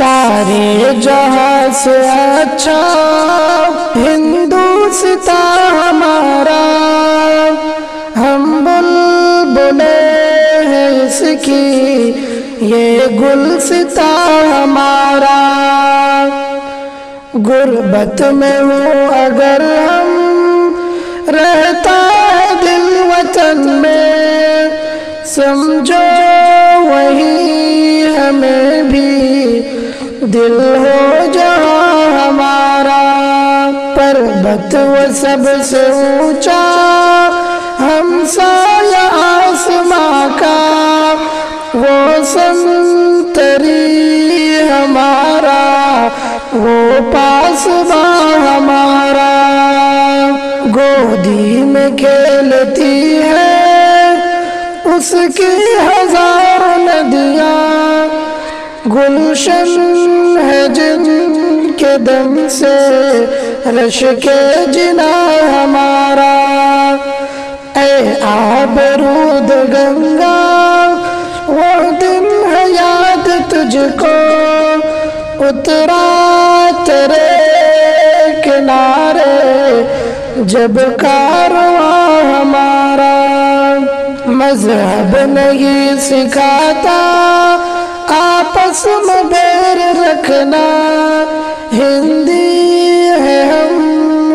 سارے جہاں سے اچھا ہندوستان ہمارا، ہم بلبلے ہیں اس کی، یہ گلستان ہمارا۔ غربت میں ہو اگر ہم، رہتا ہے دل وطن میں، سمجھو وہی ہمیں بھی دل ہو جہاں ہمارا۔ پربت وہ سب سے اونچا ہمسایہ آسماں کا، وہ سنتری ہمارا، وہ پاسباں ہمارا۔ گودی میں کھیلتی ہے اس کی ہزار ندیاں، گلشن ہے جن کے دم سے رش کے جنا ہمارا۔ اے آبرود گنگا وہ دن ہے یاد تجھ کو، اترا تیرے کنارے جب کارواں ہمارا۔ مذہب نہیں سکھاتا آپس میں بیر رکھنا، ہندی ہے ہم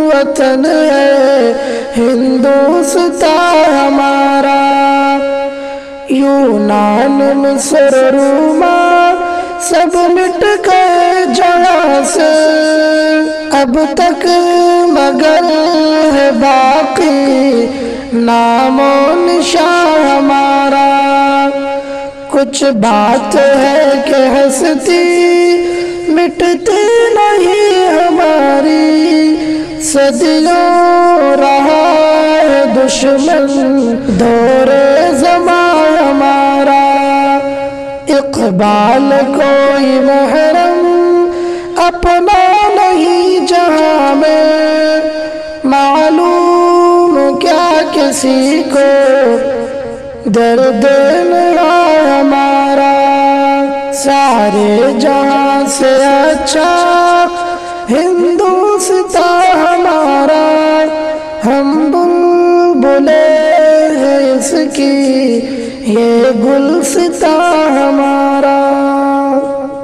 وطن ہے ہندوستان ہمارا۔ یونان مصر روما سب مٹ گئے جہاں سے، اب تک مگر ہے باقی نام و نشان ہمارا۔ کچھ بات ہے کہ ہستی مٹتی نہیں ہماری، صدیوں رہا ہے دشمن دور زمان ہمارا۔ اقبال کوئی محرم اپنا نہیں جہاں میں، معلوم کیا کسی کو درد نہ ہمارا۔ سارے جہاں سے اچھا ہندوستان ہمارا، ہم بلبلے ہیں اس کی، یہ گلستان ہمارا۔